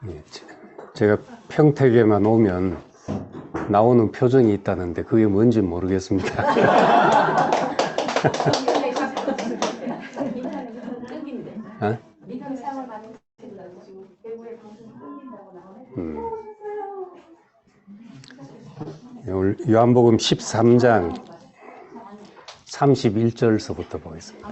예, 제가 평택에만 오면 나오는 표정이 있다는데 그게 뭔지 모르겠습니다. 어? 오늘 요한복음 13장 31절서부터 보겠습니다.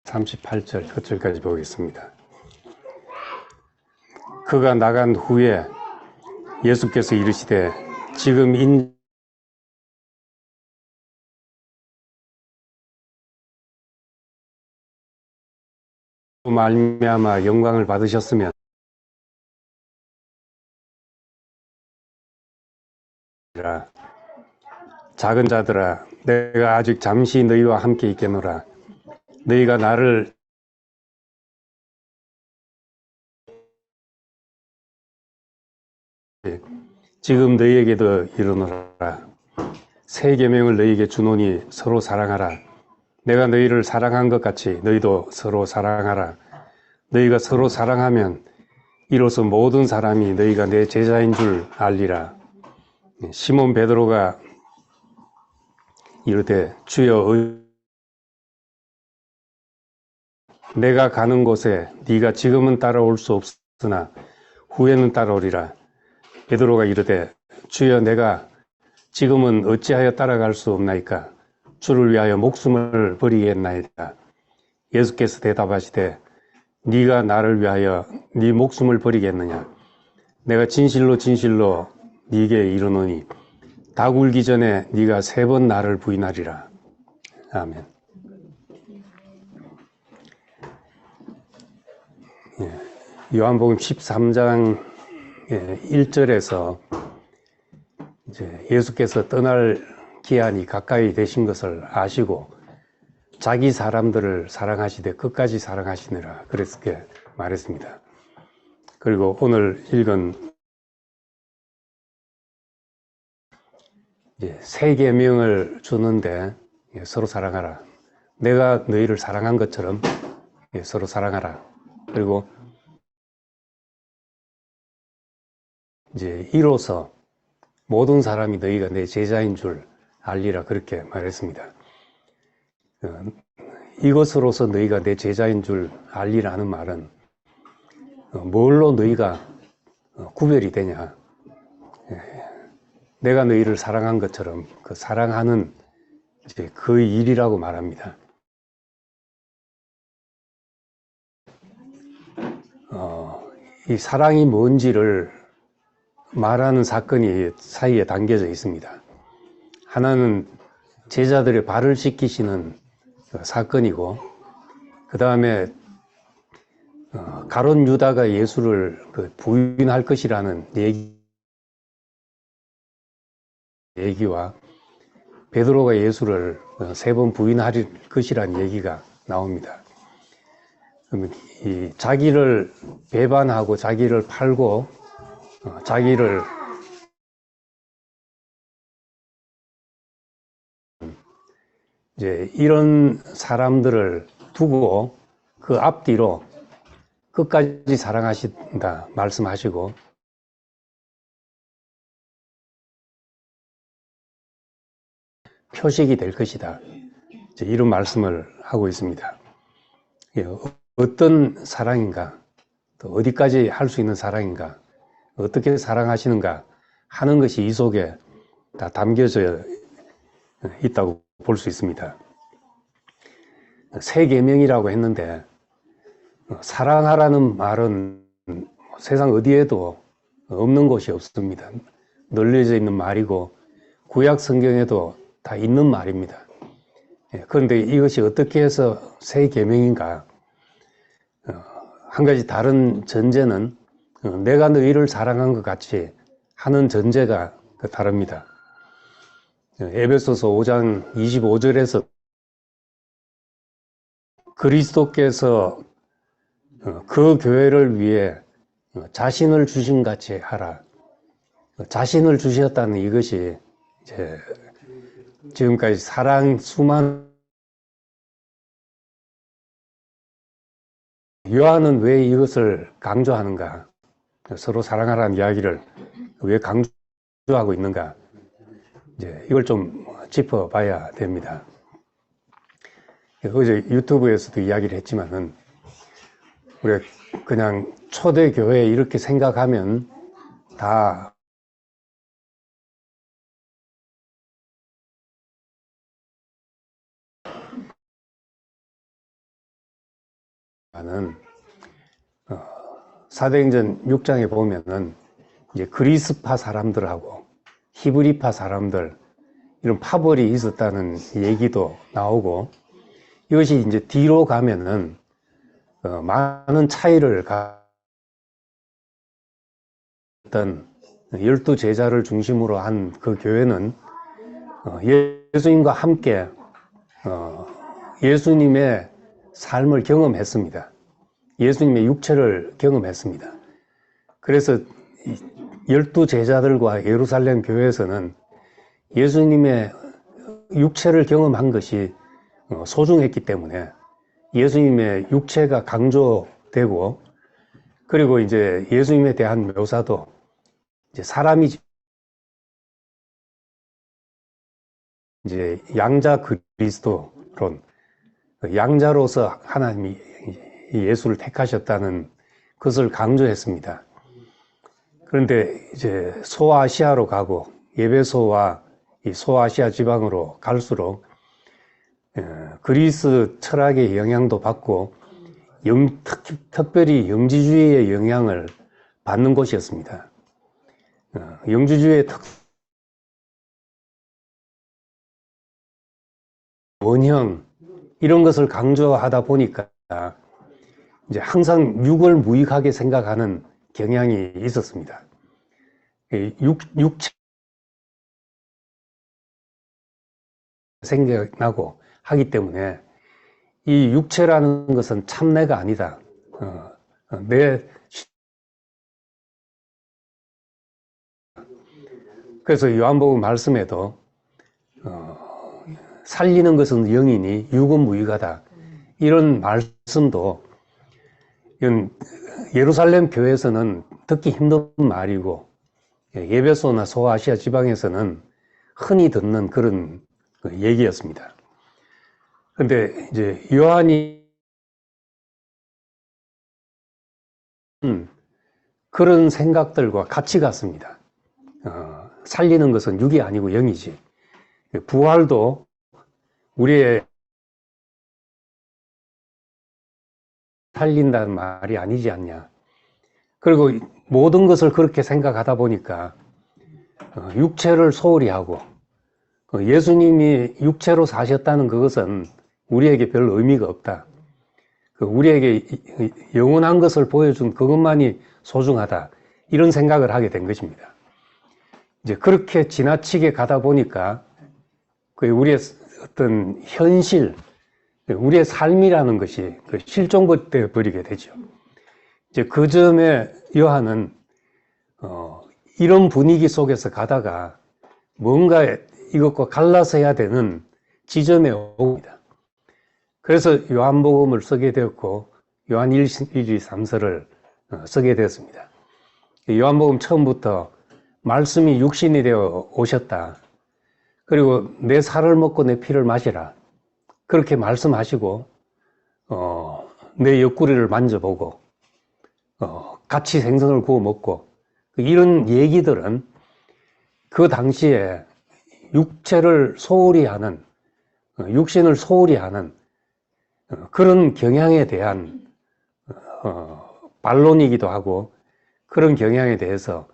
38절 끝절까지 보겠습니다. 그가 나간 후에 예수께서 이르시되 지금 말미암아 영광을 받으셨으면 작은 자들아 내가 아직 잠시 너희와 함께 있겠노라. 너희가 나를 지금 너희에게도 이르노라. 새 계명을 너희에게 주노니 서로 사랑하라. 내가 너희를 사랑한 것 같이 너희도 서로 사랑하라. 너희가 서로 사랑하면 이로써 모든 사람이 너희가 내 제자인 줄 알리라. 시몬 베드로가 이르되 주여 내가 가는 곳에 네가 지금은 따라올 수 없으나 후에는 따라오리라. 베드로가 이르되 주여 내가 지금은 어찌하여 따라갈 수 없나이까? 주를 위하여 목숨을 버리겠나이다. 예수께서 대답하시되 네가 나를 위하여 네 목숨을 버리겠느냐? 내가 진실로 진실로 네게 이르노니 닭 울기 전에 네가 3번 나를 부인하리라. 아멘. 요한복음 13장 1절에서 이제 예수께서 떠날 기한이 가까이 되신 것을 아시고 자기 사람들을 사랑하시되 끝까지 사랑하시느라 그렇게 말했습니다. 그리고 오늘 읽은 새 계명을 주는데 서로 사랑하라. 내가 너희를 사랑한 것처럼 서로 사랑하라. 그리고 이제 이로써 모든 사람이 너희가 내 제자인 줄 알리라 그렇게 말했습니다. 이것으로서 너희가 내 제자인 줄 알리라는 말은 뭘로 너희가 구별이 되냐? 내가 너희를 사랑한 것처럼 그 사랑하는 이제 그 일이라고 말합니다. 이 사랑이 뭔지를 말하는 사건이 사이에 담겨져 있습니다. 하나는 제자들의 발을 씻기시는 사건이고, 그 다음에 가룟 유다가 예수를 부인할 것이라는 얘기와 베드로가 예수를 3번 부인할 것이라는 얘기가 나옵니다. 이 자기를 배반하고 자기를 팔고 자기를 이제 이런 사람들을 두고 그 앞뒤로 끝까지 사랑하신다 말씀하시고 표식이 될 것이다. 이런 말씀을 하고 있습니다. 어떤 사랑인가, 또 어디까지 할 수 있는 사랑인가, 어떻게 사랑하시는가 하는 것이 이 속에 다 담겨져 있다고 볼 수 있습니다. 새 계명이라고 했는데 사랑하라는 말은 세상 어디에도 없는 곳이 없습니다. 널려져 있는 말이고 구약 성경에도 다 있는 말입니다. 그런데 이것이 어떻게 해서 새 계명인가? 한 가지 다른 전제는 내가 너희를 사랑한 것 같이 하는 전제가 다릅니다. 에베소서 5장 25절에서 그리스도께서 그 교회를 위해 자신을 주신 같이 하라. 자신을 주셨다는 이것이 이제 지금까지 수많은 요한은 왜 이것을 강조하는가? 서로 사랑하라는 이야기를 왜 강조하고 있는가? 이제 이걸 좀 짚어봐야 됩니다. 어제 유튜브에서도 이야기를 했지만은 우리가 그냥 초대교회 이렇게 생각하면 다 사도행전 6장에 보면은 이제 그리스파 사람들하고 히브리파 사람들 이런 파벌이 있었다는 얘기도 나오고, 이것이 이제 뒤로 가면은 많은 차이를 가졌던 12 제자를 중심으로 한 그 교회는 예수님과 함께 예수님의 삶을 경험했습니다. 예수님의 육체를 경험했습니다. 그래서 12 제자들과 예루살렘 교회에서는 예수님의 육체를 경험한 것이 소중했기 때문에 예수님의 육체가 강조되고, 그리고 이제 예수님에 대한 묘사도 이제 사람이 이제 양자 그리스도론, 양자로서 하나님이 예수를 택하셨다는 것을 강조했습니다. 그런데 이제 소아시아로 가고 에베소와 이 소아시아 지방으로 갈수록 그리스 철학의 영향도 받고 특별히 영지주의의 영향을 받는 곳이었습니다. 영지주의의 원형 이런 것을 강조하다 보니까 이제 항상 육을 무익하게 생각하는 경향이 있었습니다. 육체 생각나고 하기 때문에 이 육체라는 것은 참내가 아니다. 그래서 요한복음 말씀에도 살리는 것은 영이니 육은 무익하다. 이런 말씀도 예루살렘 교회에서는 듣기 힘든 말이고 에베소나 소아시아 지방에서는 흔히 듣는 그런 얘기였습니다. 그런데 이제 요한이 그런 생각들과 같이 갔습니다. 살리는 것은 육이 아니고 영이지. 부활도 우리의 살린다는 말이 아니지 않냐. 그리고 모든 것을 그렇게 생각하다 보니까 육체를 소홀히 하고 예수님이 육체로 사셨다는 그것은 우리에게 별 의미가 없다. 우리에게 영원한 것을 보여준 그것만이 소중하다. 이런 생각을 하게 된 것입니다. 이제 그렇게 지나치게 가다 보니까 우리의 어떤 현실, 우리의 삶이라는 것이 실종되어 버리게 되죠. 이제 그 점에 요한은 이런 분위기 속에서 가다가 뭔가 이것과 갈라서 해야 되는 지점에 옵니다. 그래서 요한복음을 쓰게 되었고 요한 1, 2, 3서를 쓰게 되었습니다. 요한복음 처음부터 말씀이 육신이 되어 오셨다. 그리고 내 살을 먹고 내 피를 마시라. 그렇게 말씀하시고 내 옆구리를 만져보고 같이 생선을 구워 먹고 이런 얘기들은 그 당시에 육체를 소홀히 하는, 육신을 소홀히 하는 그런 경향에 대한 반론이기도 하고, 그런 경향에 대해서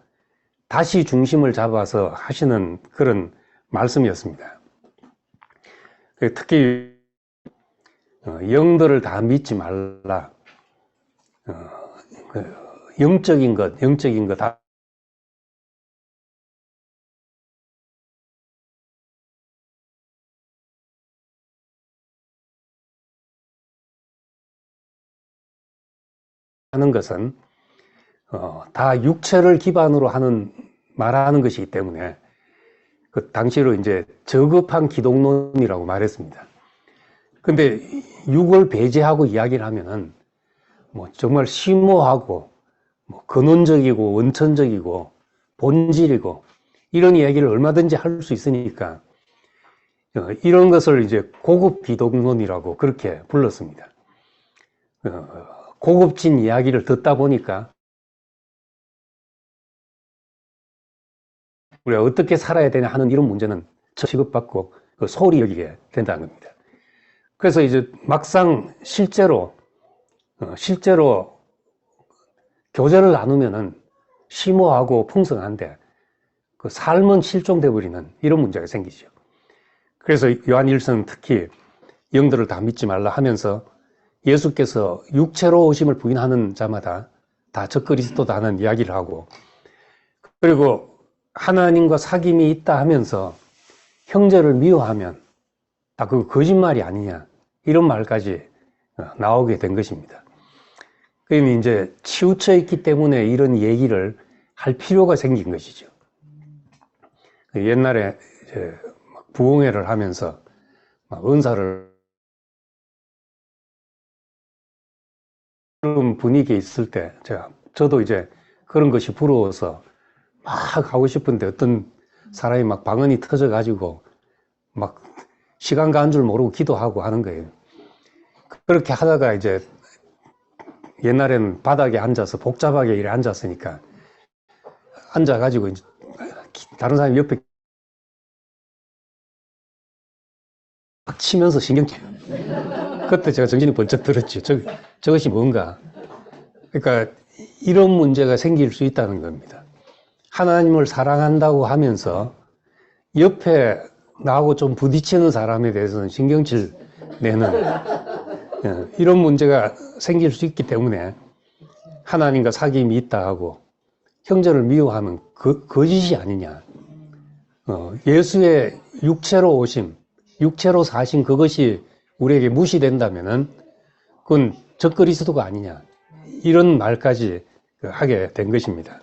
다시 중심을 잡아서 하시는 그런 말씀이었습니다. 특히 영들을 다 믿지 말라. 영적인 것 다 하는 것은 다 육체를 기반으로 하는 말하는 것이기 때문에 그 당시로 이제 저급한 기독론이라고 말했습니다. 근데 육을 배제하고 이야기를 하면은 뭐 정말 심오하고 뭐 근원적이고 원천적이고 본질이고 이런 이야기를 얼마든지 할 수 있으니까 이런 것을 이제 고급 기독론이라고 그렇게 불렀습니다. 고급진 이야기를 듣다 보니까 우리가 어떻게 살아야 되냐 하는 이런 문제는 취급받고 소홀히 여기게 된다는 겁니다. 그래서 이제 막상 실제로 교제를 나누면은 심오하고 풍성한데 그 삶은 실종돼 버리는 이런 문제가 생기죠. 그래서 요한 1서는 특히 영들을 다 믿지 말라 하면서 예수께서 육체로 오심을 부인하는 자마다 다 적그리스도다는 이야기를 하고, 그리고 하나님과 사귐이 있다 하면서 형제를 미워하면 다 그거 거짓말이 아니냐 이런 말까지 나오게 된 것입니다. 그러니 이제 치우쳐 있기 때문에 이런 얘기를 할 필요가 생긴 것이죠. 옛날에 이제 부흥회를 하면서 은사를 그런 분위기에 있을 때 저도 이제 그런 것이 부러워서 막 하고 싶은데 어떤 사람이 막 방언이 터져가지고 막 시간 가는 줄 모르고 기도하고 하는 거예요. 그렇게 하다가 이제 옛날에는 바닥에 앉아서 복잡하게 이래 앉았으니까 앉아가지고 이제 다른 사람이 옆에 막 치면서 신경 써요. 그때 제가 정신이 번쩍 들었죠. 저것이 뭔가. 그러니까 이런 문제가 생길 수 있다는 겁니다. 하나님을 사랑한다고 하면서 옆에 나하고 좀 부딪히는 사람에 대해서는 신경질 내는 이런 문제가 생길 수 있기 때문에 하나님과 사귐이 있다 하고 형제를 미워하면 거짓이 아니냐. 예수의 육체로 오심, 육체로 사신 그것이 우리에게 무시된다면은 그건 적그리스도가 아니냐. 이런 말까지 하게 된 것입니다.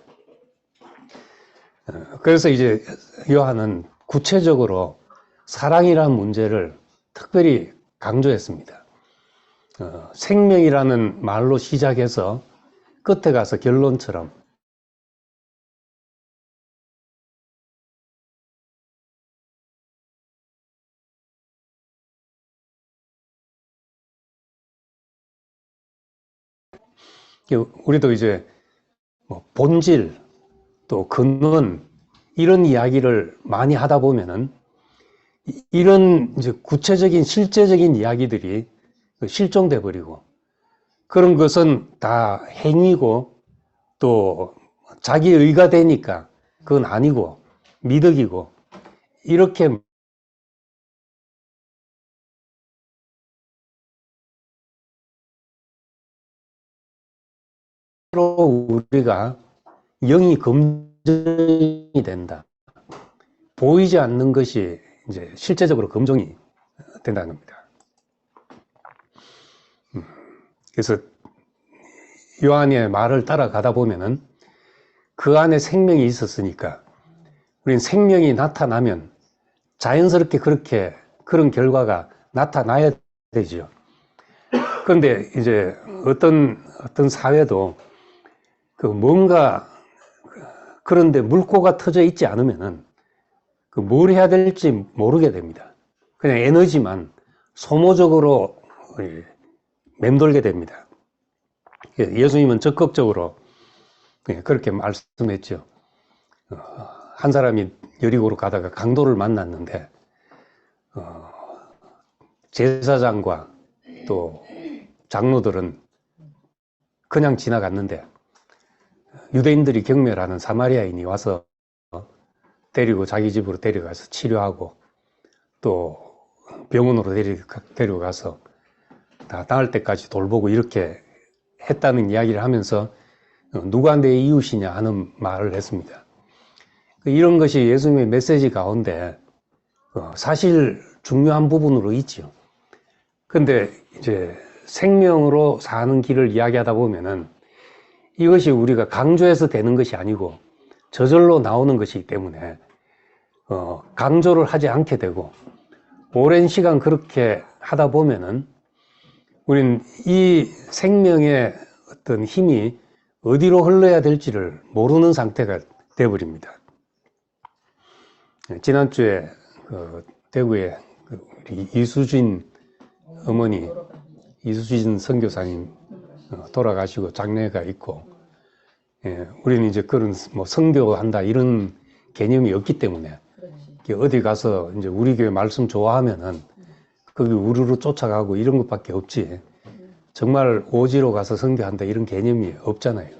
그래서 이제 요한은 구체적으로 사랑이라는 문제를 특별히 강조했습니다. 생명이라는 말로 시작해서 끝에 가서 결론처럼 우리도 이제 본질 또 근원 이런 이야기를 많이 하다 보면은 이런 이제 구체적인 실제적인 이야기들이 실종돼 버리고 그런 것은 다 행위고 또 자기 의가 되니까 그건 아니고 미덕이고 이렇게 우리가 영이 검증이 된다. 보이지 않는 것이 이제 실제적으로 검증이 된다는 겁니다. 그래서 요한의 말을 따라가다 보면은 그 안에 생명이 있었으니까 우리는 생명이 나타나면 자연스럽게 그렇게 그런 결과가 나타나야 되죠. 그런데 이제 어떤 사회도 그 뭔가 그런데 물꼬가 터져 있지 않으면은 그 뭘 해야 될지 모르게 됩니다. 그냥 에너지만 소모적으로 맴돌게 됩니다. 예수님은 적극적으로 그렇게 말씀했죠. 한 사람이 여리고로 가다가 강도를 만났는데 제사장과 또 장로들은 그냥 지나갔는데 유대인들이 경멸하는 사마리아인이 와서 데리고 자기 집으로 데려가서 치료하고 또 병원으로 데려가서 다 나을 때까지 돌보고 이렇게 했다는 이야기를 하면서 누가 내 이웃이냐 하는 말을 했습니다. 이런 것이 예수님의 메시지 가운데 사실 중요한 부분으로 있죠. 근데 이제 생명으로 사는 길을 이야기하다 보면은 이것이 우리가 강조해서 되는 것이 아니고 저절로 나오는 것이기 때문에 강조를 하지 않게 되고, 오랜 시간 그렇게 하다 보면은 우리는 이 생명의 어떤 힘이 어디로 흘러야 될지를 모르는 상태가 되어버립니다. 지난주에 대구에 우리 이수진 어머니, 이수진 선교사님 돌아가시고 장례가 있고, 우리는 이제 그런 뭐 선교한다 이런 개념이 없기 때문에 어디 가서 이제 우리 교회 말씀 좋아하면은 거기 우르르 쫓아가고 이런 것밖에 없지, 정말 오지로 가서 선교한다 이런 개념이 없잖아요.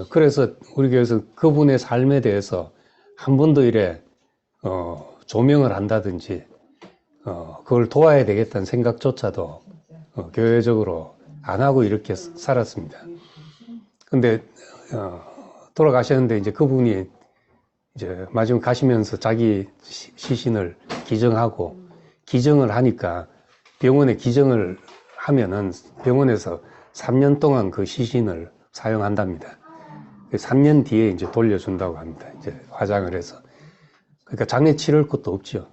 그래서 우리 교회에서 그분의 삶에 대해서 한 번도 이래 조명을 한다든지 그걸 도와야 되겠다는 생각조차도 교회적으로 안 하고 이렇게 살았습니다. 근데 돌아가셨는데 이제 그분이 이제 마지막 가시면서 자기 시신을 기증을 하니까, 병원에 기증을 하면은 병원에서 3년 동안 그 시신을 사용한답니다. 3년 뒤에 이제 돌려준다고 합니다. 이제 화장을 해서. 그러니까 장례 치를 것도 없죠.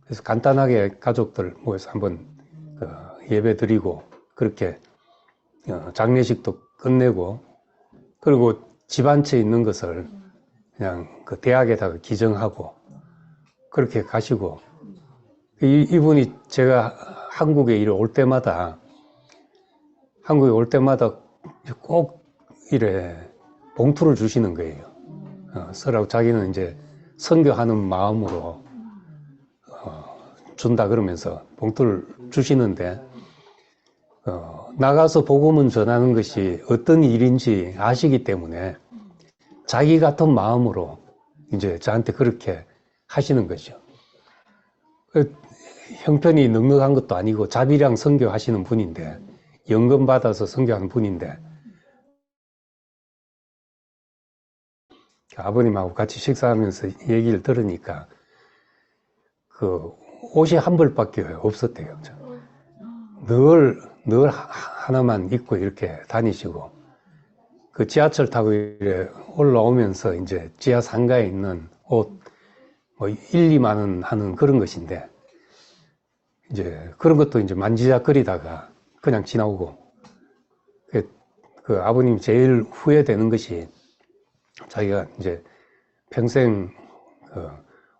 그래서 간단하게 가족들 모여서 한번 예배 드리고, 그렇게 장례식도 끝내고, 그리고 집 한 채 있는 것을 그냥 그 대학에다가 기증하고 그렇게 가시고, 이분이 제가 한국에 올 때마다 꼭 이래 봉투를 주시는 거예요. 쓰라고. 자기는 이제 선교하는 마음으로 준다 그러면서 봉투를 주시는데, 나가서 복음을 전하는 것이 어떤 일인지 아시기 때문에 자기 같은 마음으로 이제 저한테 그렇게 하시는 거죠. 형편이 넉넉한 것도 아니고 자비랑 선교하시는 분인데, 연금 받아서 선교하는 분인데, 아버님하고 같이 식사하면서 얘기를 들으니까 그 옷이 한 벌밖에 없었대요. 늘 하나만 입고 이렇게 다니시고, 그 지하철 타고 이렇게 올라오면서 이제 지하 상가에 있는 옷 뭐 1, 2만 원 하는 그런 것인데, 이제 그런 것도 이제 만지작거리다가 그냥 지나오고, 그 아버님 제일 후회되는 것이, 자기가 이제 평생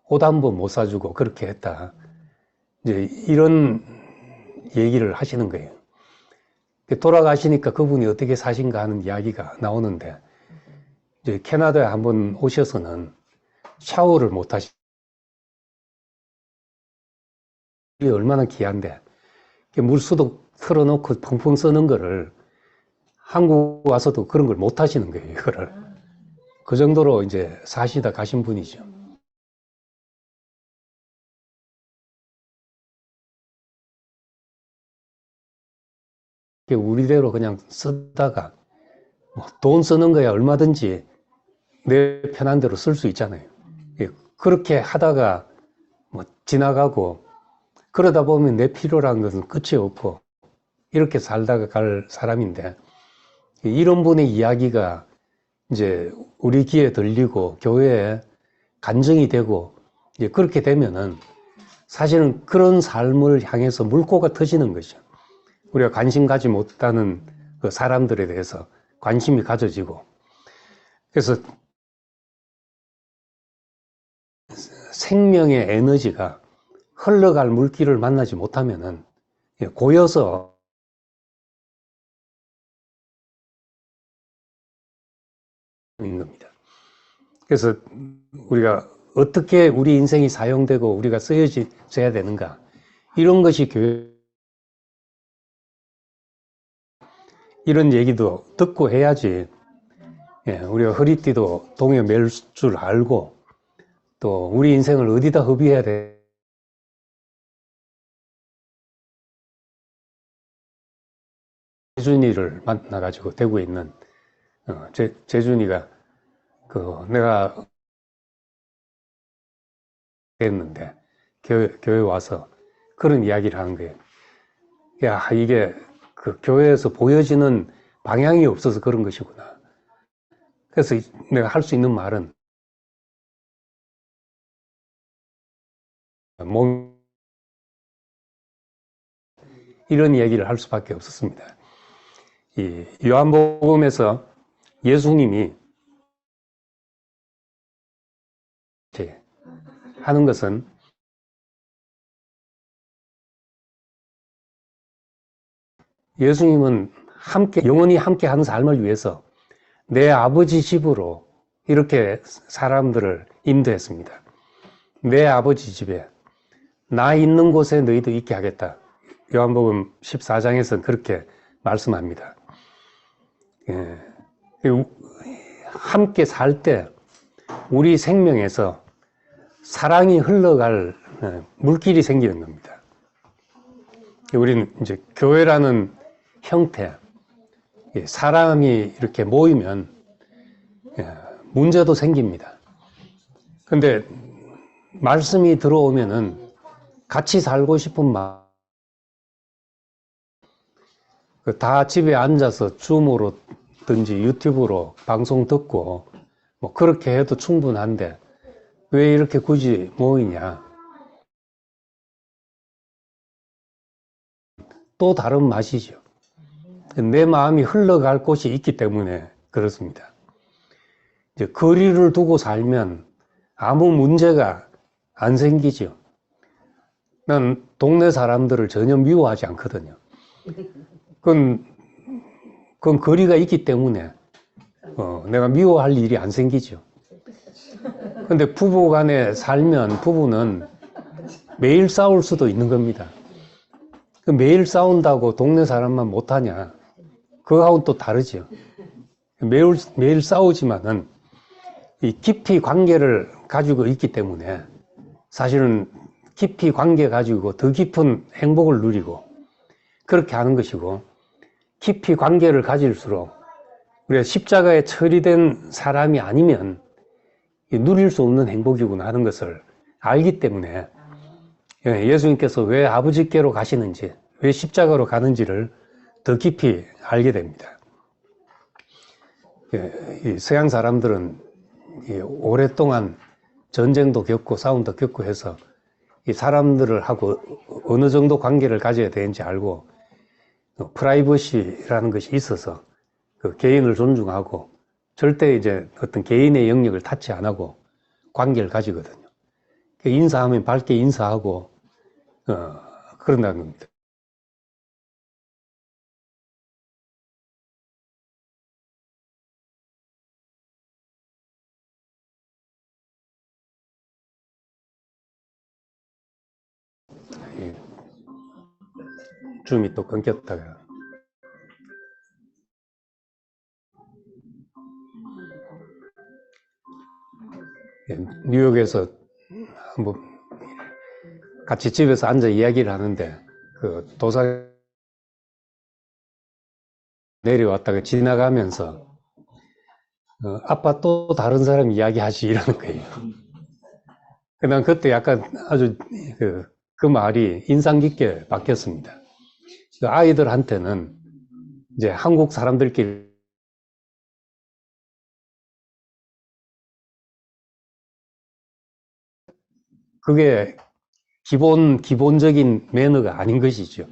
옷 한 번 못 사주고 그렇게 했다, 이제 이런 얘기를 하시는 거예요. 돌아가시니까 그분이 어떻게 사신가 하는 이야기가 나오는데, 이제 캐나다에 한번 오셔서는 샤워를 못 하시. 이게 얼마나 귀한데, 물수도 틀어놓고 펑펑 쓰는 거를 한국 와서도 그런 걸 못 하시는 거예요, 이거를. 그 정도로 이제 사시다 가신 분이죠. 우리대로 그냥 쓰다가, 돈 쓰는 거야 얼마든지 내 편한 대로 쓸 수 있잖아요. 그렇게 하다가 지나가고, 그러다 보면 내 필요란 것은 끝이 없고 이렇게 살다가 갈 사람인데, 이런 분의 이야기가 이제 우리 귀에 들리고 교회에 간증이 되고, 이제 그렇게 되면은 사실은 그런 삶을 향해서 물꼬가 터지는 거죠. 우리가 관심 가지 못하는 그 사람들에 대해서 관심이 가져지고, 그래서 생명의 에너지가 흘러갈 물길을 만나지 못하면은 고여서 있는 겁니다. 그래서 우리가 어떻게 우리 인생이 사용되고 우리가 쓰여져야 되는가, 이런 것이 교회, 이런 얘기도 듣고 해야지 우리가 허리띠도 동에 맬 줄 알고, 또 우리 인생을 어디다 허비해야 돼. 재준이를 만나가지고 대구에 있는 재준이가 내가 했는데 교회 와서 그런 이야기를 하는 거예요. 야, 이게 그 교회에서 보여지는 방향이 없어서 그런 것이구나. 그래서 내가 할 수 있는 말은, 이런 얘기를 할 수밖에 없었습니다. 이 요한복음에서 예수님이 하는 것은 예수님은 영원히 함께 하는 삶을 위해서 내 아버지 집으로 이렇게 사람들을 인도했습니다. 내 아버지 집에 나 있는 곳에 너희도 있게 하겠다. 요한복음 14장에서는 그렇게 말씀합니다. 함께 살 때 우리 생명에서 사랑이 흘러갈 물길이 생기는 겁니다. 우리는 이제 교회라는 형태, 사람이 이렇게 모이면 문제도 생깁니다. 근데 말씀이 들어오면은 같이 살고 싶은 마음, 다 집에 앉아서 줌으로든지 유튜브로 방송 듣고 뭐 그렇게 해도 충분한데 왜 이렇게 굳이 모이냐? 또 다른 맛이죠. 내 마음이 흘러갈 곳이 있기 때문에 그렇습니다. 이제 거리를 두고 살면 아무 문제가 안 생기죠. 난 동네 사람들을 전혀 미워하지 않거든요. 그건 거리가 있기 때문에 내가 미워할 일이 안 생기죠. 근데 부부 간에 살면 부부는 매일 싸울 수도 있는 겁니다. 매일 싸운다고 동네 사람만 못하냐? 그거하고는 또 다르죠. 매일 싸우지만은 이 깊이 관계를 가지고 있기 때문에 사실은 깊이 관계 가지고 더 깊은 행복을 누리고 그렇게 하는 것이고, 깊이 관계를 가질수록 우리가 십자가에 처리된 사람이 아니면 누릴 수 없는 행복이구나 하는 것을 알기 때문에 예수님께서 왜 아버지께로 가시는지, 왜 십자가로 가는지를 더 깊이 알게 됩니다. 이 서양 사람들은 오랫동안 전쟁도 겪고 싸움도 겪고 해서 이 사람들을 하고 어느 정도 관계를 가져야 되는지 알고 프라이버시라는 것이 있어서 그 개인을 존중하고 절대 이제 어떤 개인의 영역을 타치 안 하고 관계를 가지거든요. 인사하면 밝게 인사하고 그런다는 겁니다. 줌이 또 끊겼다가 뉴욕에서 한번 같이 집에서 앉아 이야기를 하는데 그 도사 내려왔다가 지나가면서 아빠 또 다른 사람 이야기하시 이러는 거예요. 난 그때 약간 아주 그 말이 인상 깊게 바뀌었습니다. 그 아이들한테는 이제 한국 사람들끼리 그게 기본적인 매너가 아닌 것이죠.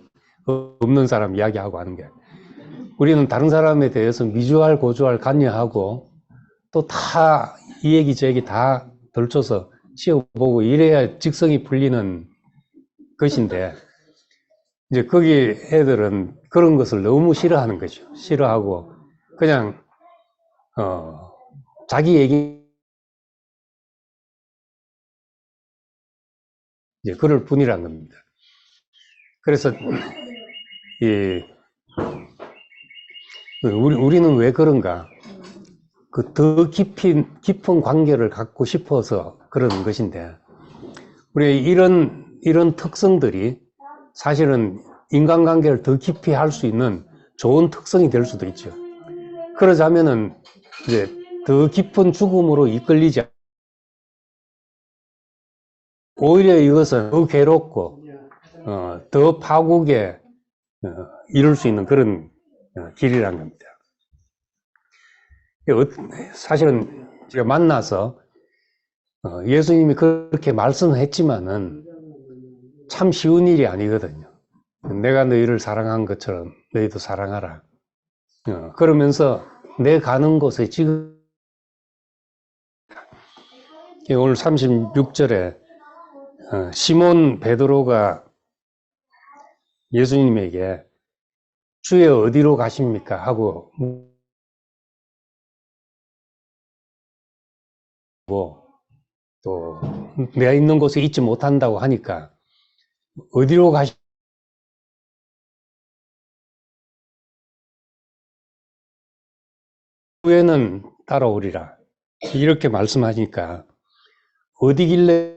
없는 사람 이야기하고 하는 게. 우리는 다른 사람에 대해서 미주알, 고주알, 간여하고 또 다 이 얘기 저 얘기 다 덜쳐서 씌워보고 이래야 직성이 풀리는 것인데, 이제 거기 애들은 그런 것을 너무 싫어하는 거죠. 싫어하고 그냥 자기 얘기 이제 그럴 뿐이란 겁니다. 그래서 우리는 왜 그런가? 그 더 깊은 관계를 갖고 싶어서 그러는 것인데, 우리 이런 특성들이 사실은 인간관계를 더 깊이 할 수 있는 좋은 특성이 될 수도 있죠. 그러자면은 이제 더 깊은 죽음으로 이끌리지 않고 오히려 이것은 더 괴롭고 더 파국에 이룰 수 있는 그런 길이라는 겁니다. 사실은 제가 만나서 예수님이 그렇게 말씀을 했지만은 참 쉬운 일이 아니거든요. 내가 너희를 사랑한 것처럼 너희도 사랑하라. 그러면서 내 가는 곳에 지금 오늘 36절에 시몬 베드로가 예수님에게 주여 어디로 가십니까? 하고 또 내가 있는 곳에 있지 못한다고 하니까 어디로 가시 후에는 따라오리라 이렇게 말씀하니까 어디길래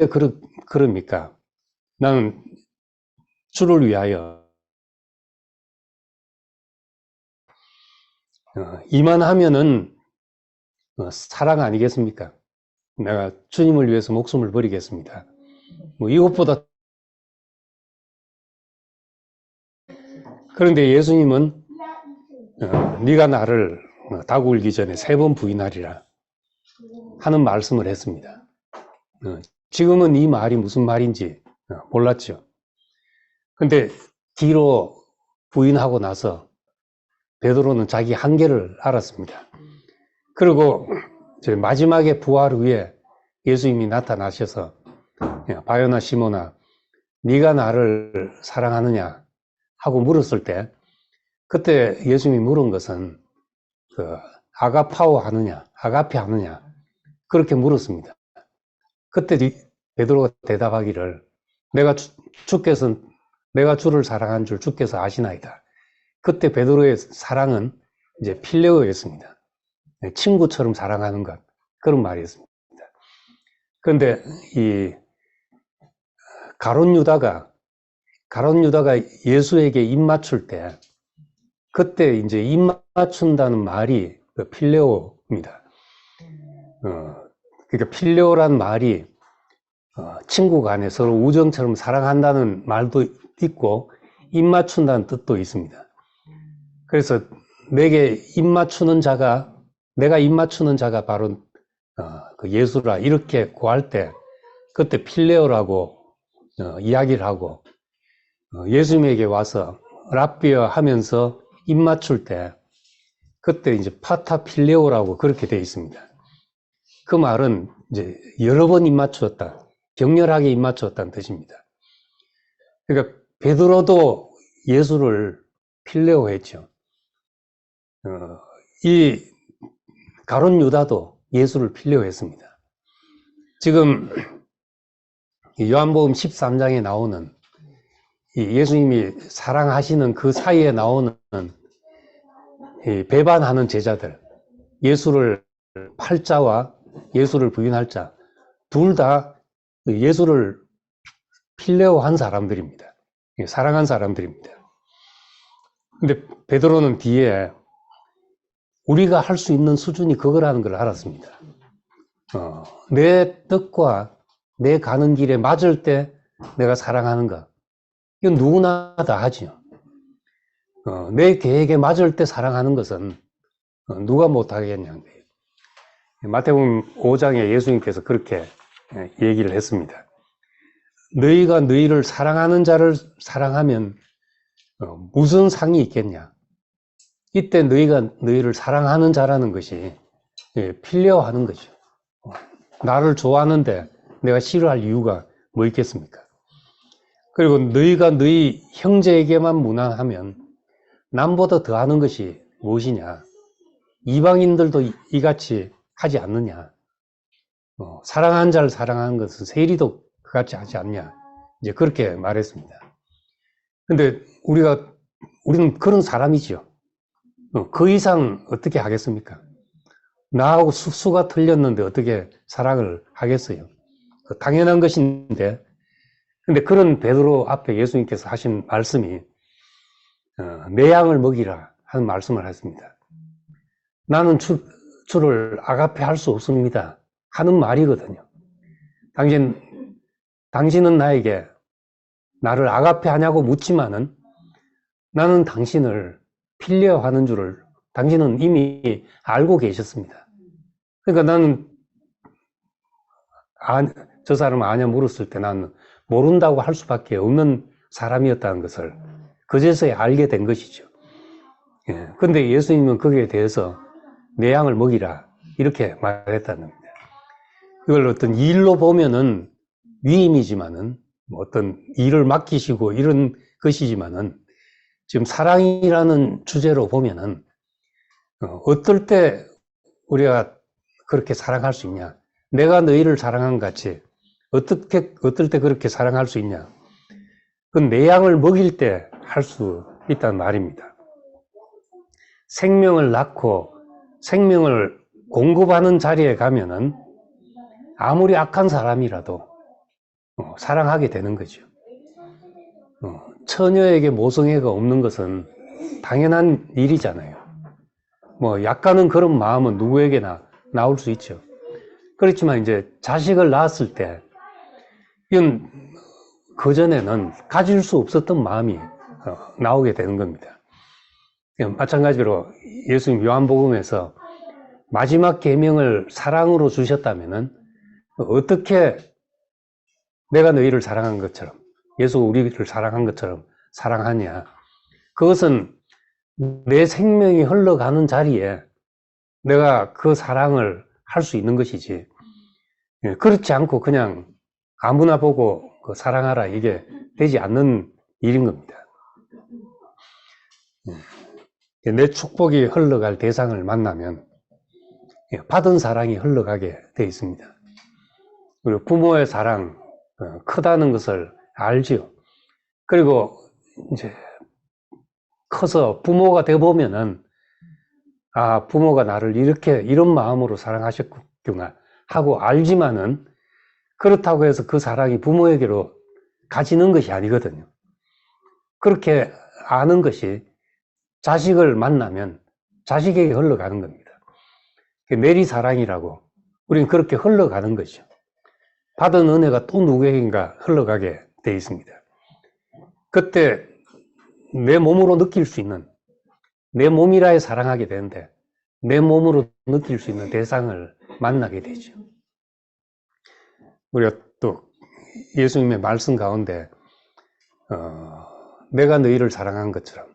그럽니까? 나는 주를 위하여 이만하면은 사랑 아니겠습니까? 내가 주님을 위해서 목숨을 버리겠습니다. 뭐 이것보다. 그런데 예수님은 네가 나를 닭 울기 전에 3번 부인하리라 하는 말씀을 했습니다. 지금은 이 말이 무슨 말인지 몰랐죠. 근데 뒤로 부인하고 나서 베드로는 자기 한계를 알았습니다. 그리고 마지막에 부활 후에 예수님이 나타나셔서 바요나 시몬아 네가 나를 사랑하느냐 하고 물었을 때 그때 예수님이 물은 것은 아가파오 하느냐 아가페 하느냐 그렇게 물었습니다. 그때 베드로가 대답하기를 내가 주를 사랑한 줄 주께서 아시나이다. 그때 베드로의 사랑은 이제 필레오였습니다. 친구처럼 사랑하는 것 그런 말이었습니다. 그런데 이 가룟 유다가 예수에게 입 맞출 때 그때 이제 입 맞춘다는 말이 필레오입니다. 그러니까 필레오란 말이 친구 간에 서로 우정처럼 사랑한다는 말도 있고 입 맞춘다는 뜻도 있습니다. 그래서 내가 입 맞추는 자가 바로 그 예수라 이렇게 구할 때 그때 필레오라고 이야기를 하고 예수님에게 와서 랍비어 하면서 입 맞출 때 그때 이제 파타 필레오라고 그렇게 되어 있습니다. 그 말은 이제 여러 번 입 맞추었다, 격렬하게 입 맞추었다는 뜻입니다. 그러니까 베드로도 예수를 필레오했죠. 이 가룟 유다도 예수를 필레오했습니다. 지금 요한복음 13장에 나오는 예수님이 사랑하시는 그 사이에 나오는 배반하는 제자들, 예수를 팔 자와 예수를 부인할 자, 둘 다 예수를 필레오한 사람들입니다. 사랑한 사람들입니다. 근데 베드로는 뒤에 우리가 할 수 있는 수준이 그거라는 걸 알았습니다. 내 뜻과 내 가는 길에 맞을 때 내가 사랑하는 것, 이건 누구나 다 하지요. 내 계획에 맞을 때 사랑하는 것은 누가 못하겠냐는 거예요. 마태복음 5장에 예수님께서 그렇게 얘기를 했습니다. 너희가 너희를 사랑하는 자를 사랑하면 무슨 상이 있겠냐? 이때 너희가 너희를 사랑하는 자라는 것이 필레오하는 거죠. 나를 좋아하는데 내가 싫어할 이유가 뭐 있겠습니까? 그리고 너희가 너희 형제에게만 무난하면 남보다 더하는 것이 무엇이냐? 이방인들도 이같이 하지 않느냐? 사랑하는 자를 사랑하는 것은 세리도 그같이 하지 않냐? 이제 그렇게 말했습니다. 근데 우리는 그런 사람이지요. 그 이상 어떻게 하겠습니까? 나하고 수가 틀렸는데 어떻게 사랑을 하겠어요? 당연한 것인데, 근데 그런 베드로 앞에 예수님께서 하신 말씀이 내 양을 먹이라 하는 말씀을 했습니다. 나는 주를 아가페 할 수 없습니다 하는 말이거든요. 당신은 나에게 나를 아가페 하냐고 묻지만은 나는 당신을 필레어 하는 줄을 당신은 이미 알고 계셨습니다. 그러니까 나는 저 사람은 아냐 물었을 때 나는 모른다고 할 수밖에 없는 사람이었다는 것을 그제서야 알게 된 것이죠. 예. 근데 예수님은 거기에 대해서 내 양을 먹이라 이렇게 말했다는 겁니다. 이걸 어떤 일로 보면은 위임이지만은 어떤 일을 맡기시고 이런 것이지만은 지금 사랑이라는 주제로 보면은 어떨 때 우리가 그렇게 사랑할 수 있냐? 내가 너희를 사랑한 같이 어떨 때 그렇게 사랑할 수 있냐? 그건 내 양을 먹일 때 할 수 있다는 말입니다. 생명을 낳고 생명을 공급하는 자리에 가면은 아무리 악한 사람이라도 사랑하게 되는 거죠. 처녀에게 모성애가 없는 것은 당연한 일이잖아요. 뭐 약간은 그런 마음은 누구에게나 나올 수 있죠. 그렇지만 이제 자식을 낳았을 때 이건 그전에는 가질 수 없었던 마음이 나오게 되는 겁니다. 마찬가지로 예수님 요한복음에서 마지막 계명을 사랑으로 주셨다면은 어떻게 내가 너희를 사랑한 것처럼 예수가 우리를 사랑한 것처럼 사랑하냐? 그것은 내 생명이 흘러가는 자리에 내가 그 사랑을 할 수 있는 것이지, 그렇지 않고 그냥 아무나 보고 사랑하라 이게 되지 않는 일인 겁니다. 내 축복이 흘러갈 대상을 만나면 받은 사랑이 흘러가게 돼 있습니다. 그리고 부모의 사랑 크다는 것을 알지요. 그리고 이제 커서 부모가 돼 보면은 아, 부모가 나를 이런 마음으로 사랑하셨구나 하고 알지만은 그렇다고 해서 그 사랑이 부모에게로 가지는 것이 아니거든요. 그렇게 아는 것이 자식을 만나면 자식에게 흘러가는 겁니다. 내리사랑이라고 우리는 그렇게 흘러가는 거죠. 받은 은혜가 또 누구에게인가 흘러가게 돼 있습니다. 그때 내 몸으로 느낄 수 있는, 내 몸이라야 사랑하게 되는데 내 몸으로 느낄 수 있는 대상을 만나게 되죠. 우리가 또 예수님의 말씀 가운데 내가 너희를 사랑한 것처럼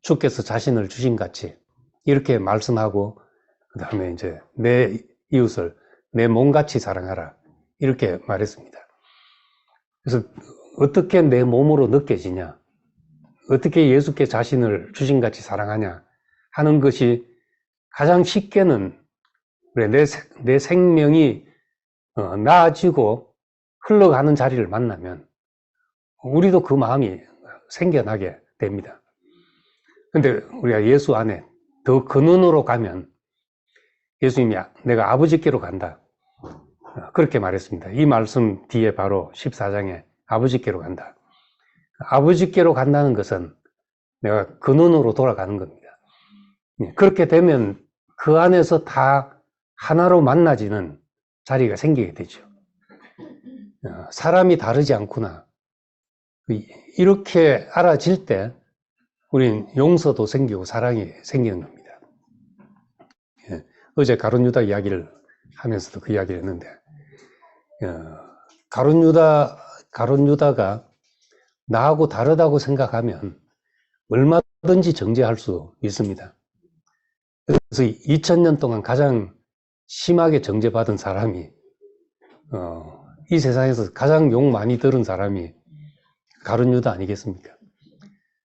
주께서 자신을 주신 같이 이렇게 말씀하고 그 다음에 이제 내 이웃을 내 몸같이 사랑하라 이렇게 말했습니다. 그래서 어떻게 내 몸으로 느껴지냐, 어떻게 예수께 자신을 주신같이 사랑하냐 하는 것이 가장 쉽게는 내 생명이 나아지고 흘러가는 자리를 만나면 우리도 그 마음이 생겨나게 됩니다. 근데 우리가 예수 안에 더 근원으로 가면 예수님이 내가 아버지께로 간다 그렇게 말했습니다. 이 말씀 뒤에 바로 14장에 아버지께로 간다. 아버지께로 간다는 것은 내가 근원으로 돌아가는 겁니다. 그렇게 되면 그 안에서 다 하나로 만나지는 자리가 생기게 되죠. 사람이 다르지 않구나 이렇게 알아질 때 우린 용서도 생기고 사랑이 생기는 겁니다. 어제 가룟 유다 이야기를 하면서도 그 이야기를 했는데 가룟 유다가 나하고 다르다고 생각하면 얼마든지 정죄할 수 있습니다. 그래서 2000년 동안 가장 심하게 정죄받은 사람이 이 세상에서 가장 욕 많이 들은 사람이 가룟 유다 아니겠습니까?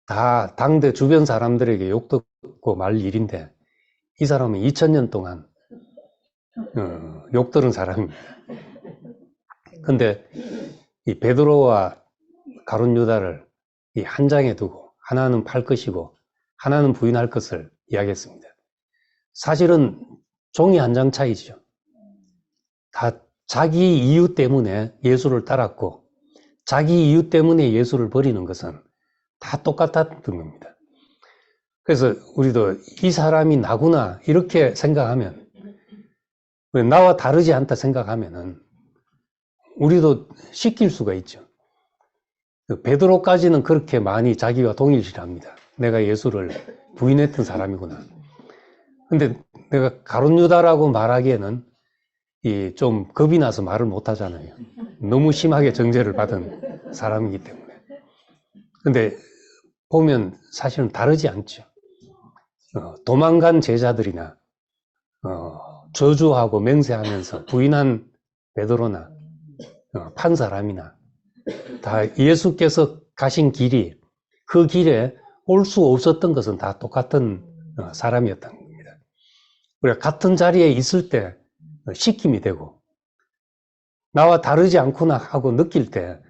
다 당대 주변 사람들에게 욕 듣고 말 일인데 이 사람은 2000년 동안 욕 들은 사람입니다. 근데 이 베드로와 가룟 유다를 이 한 장에 두고 하나는 팔 것이고 하나는 부인할 것을 이야기했습니다. 사실은 종이 한 장 차이죠. 다 자기 이유 때문에 예수를 따랐고 자기 이유 때문에 예수를 버리는 것은 다 똑같았던 겁니다. 그래서 우리도 이 사람이 나구나 이렇게 생각하면, 나와 다르지 않다 생각하면은 우리도 시킬 수가 있죠. 베드로까지는 그렇게 많이 자기와 동일시합니다. 내가 예수를 부인했던 사람이구나. 근데 내가 가룟 유다라고 말하기에는 좀 겁이 나서 말을 못 하잖아요. 너무 심하게 정죄를 받은 사람이기 때문에. 근데 보면 사실은 다르지 않죠. 도망간 제자들이나 저주하고 맹세하면서 부인한 베드로나 판 사람이나 다 예수께서 가신 길이 그 길에 올 수 없었던 것은 다 똑같은 사람이었던 겁니다. 우리가 같은 자리에 있을 때 시킴이 되고 나와 다르지 않구나 하고 느낄 때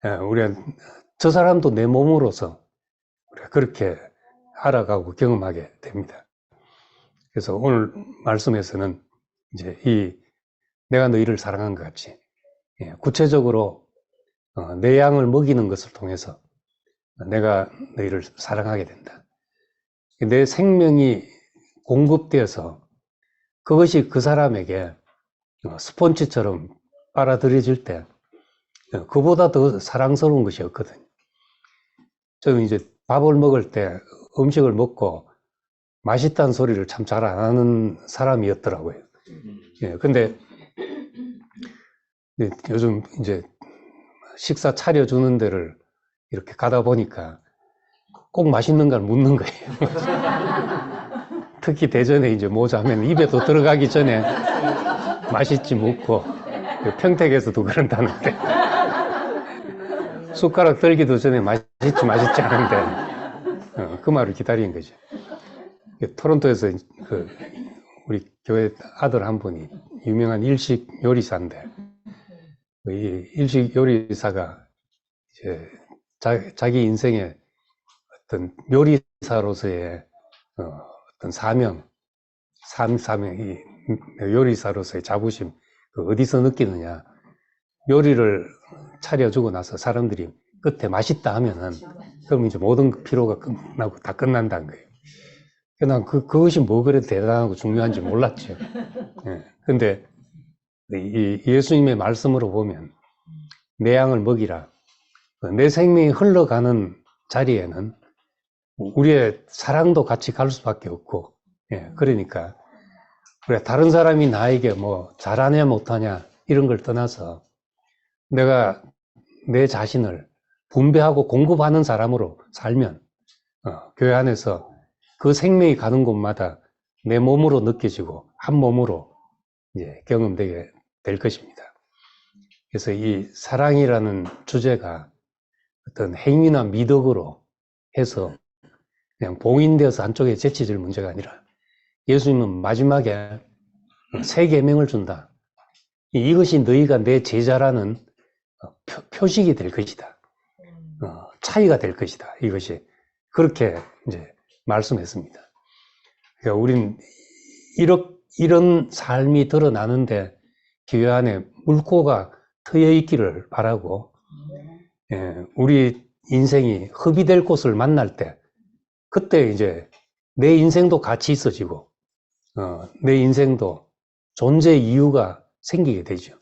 우리가 저 사람도 내 몸으로서 우리가 그렇게 알아가고 경험하게 됩니다. 그래서 오늘 말씀에서는 이제 내가 너희를 사랑한 것 같이 구체적으로 내 양을 먹이는 것을 통해서 내가 너희를 사랑하게 된다. 내 생명이 공급되어서 그것이 그 사람에게 스폰지처럼 빨아들여질 때 그보다 더 사랑스러운 것이 없거든요. 저는 이제 밥을 먹을 때 음식을 먹고 맛있다는 소리를 참 잘 안 하는 사람이었더라고요. 근데 요즘 이제 식사 차려주는 데를 이렇게 가다 보니까 꼭 맛있는 걸 묻는 거예요. 특히 대전에 이제 모자면 입에도 들어가기 전에 맛있지 묻고, 평택에서도 그런다는데 숟가락 들기도 전에 맛있지 않은데 그 말을 기다리는 거죠. 토론토에서 우리 교회 아들 한 분이 유명한 일식 요리사인데 이 일식 요리사가 이제 자기 인생의 어떤 요리사로서의 어떤 사명, 이 요리사로서의 자부심 어디서 느끼느냐? 요리를 차려주고 나서 사람들이 끝에 맛있다 하면은 그럼 이제 모든 피로가 끝나고 다 끝난다는 거예요. 난 그것이 뭐 그래 대단하고 중요한지 몰랐죠. 근데 이 예수님의 말씀으로 보면 내 양을 먹이라. 내 생명이 흘러가는 자리에는 우리의 사랑도 같이 갈 수밖에 없고, 그러니까 우리가 다른 사람이 나에게 뭐 잘하냐 못하냐 이런 걸 떠나서 내가 내 자신을 분배하고 공급하는 사람으로 살면 교회 안에서 그 생명이 가는 곳마다 내 몸으로 느껴지고 한 몸으로 이제 경험되게 될 것입니다. 그래서 이 사랑이라는 주제가 어떤 행위나 미덕으로 해서 그냥 봉인되어서 한쪽에 제쳐질 문제가 아니라 예수님은 마지막에 새 계명을 준다. 이것이 너희가 내 제자라는 표식이 될 것이다. 차이가 될 것이다. 이것이 그렇게 이제 말씀했습니다. 그러니까 우린 이런 삶이 드러나는데 교회 안에 물꼬가 트여 있기를 바라고, 우리 인생이 흡입될 곳을 만날 때 그때 이제 내 인생도 같이 있어지고 내 인생도 존재 이유가 생기게 되죠.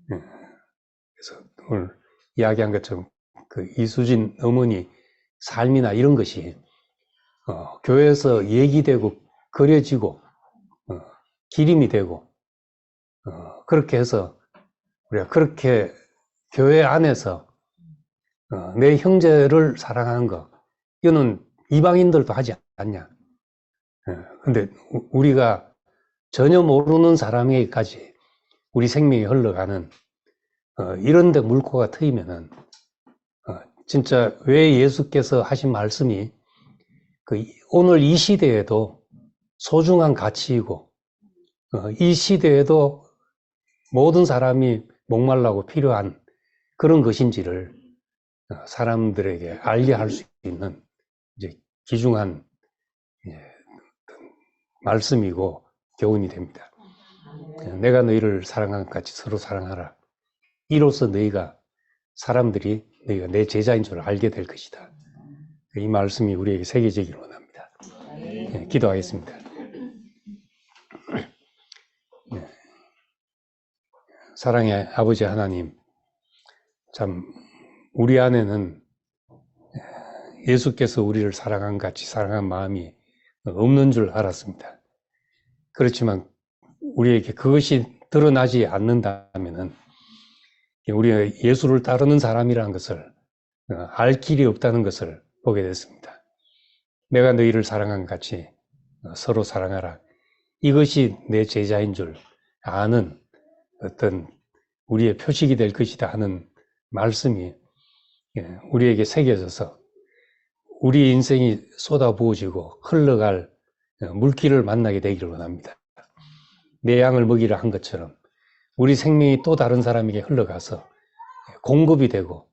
그래서 오늘 이야기한 것처럼 그 이수진 어머니 삶이나 이런 것이 교회에서 얘기되고 그려지고 기림이 되고 그렇게 해서 우리가 그렇게 교회 안에서 내 형제를 사랑하는 거, 이거는 이방인들도 하지 않냐. 근데 우리가 전혀 모르는 사람에게까지 우리 생명이 흘러가는 이런 데 물꼬가 트이면은 진짜 왜 예수께서 하신 말씀이 오늘 이 시대에도 소중한 가치이고 이 시대에도 모든 사람이 목말라고 필요한 그런 것인지를 사람들에게 알게 할 수 있는 이제 귀중한 말씀이고 교훈이 됩니다. 내가 너희를 사랑한 것 같이 서로 사랑하라. 이로써 너희가 내 제자인 줄 알게 될 것이다. 이 말씀이 우리에게 새겨지기를 원합니다. 기도하겠습니다. 사랑의 아버지 하나님, 참 우리 안에는 예수께서 우리를 사랑한 같이 사랑한 마음이 없는 줄 알았습니다. 그렇지만 우리에게 그것이 드러나지 않는다면은 우리가 예수를 따르는 사람이라는 것을 알 길이 없다는 것을 보게 됐습니다. 내가 너희를 사랑한 같이 서로 사랑하라. 이것이 내 제자인 줄 아는 어떤 우리의 표식이 될 것이다 하는 말씀이 우리에게 새겨져서 우리 인생이 쏟아부어지고 흘러갈 물길을 만나게 되기를 원합니다. 내 양을 먹이라 한 것처럼 우리 생명이 또 다른 사람에게 흘러가서 공급이 되고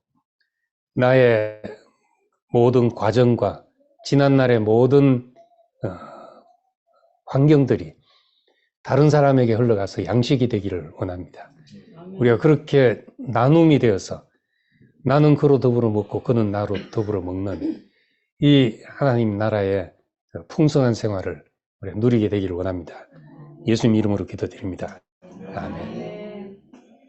나의 모든 과정과 지난날의 모든 환경들이 다른 사람에게 흘러가서 양식이 되기를 원합니다. 우리가 그렇게 나눔이 되어서 나는 그로 더불어 먹고 그는 나로 더불어 먹는 이 하나님 나라의 풍성한 생활을 우리가 누리게 되기를 원합니다. 예수님 이름으로 기도드립니다. 아멘.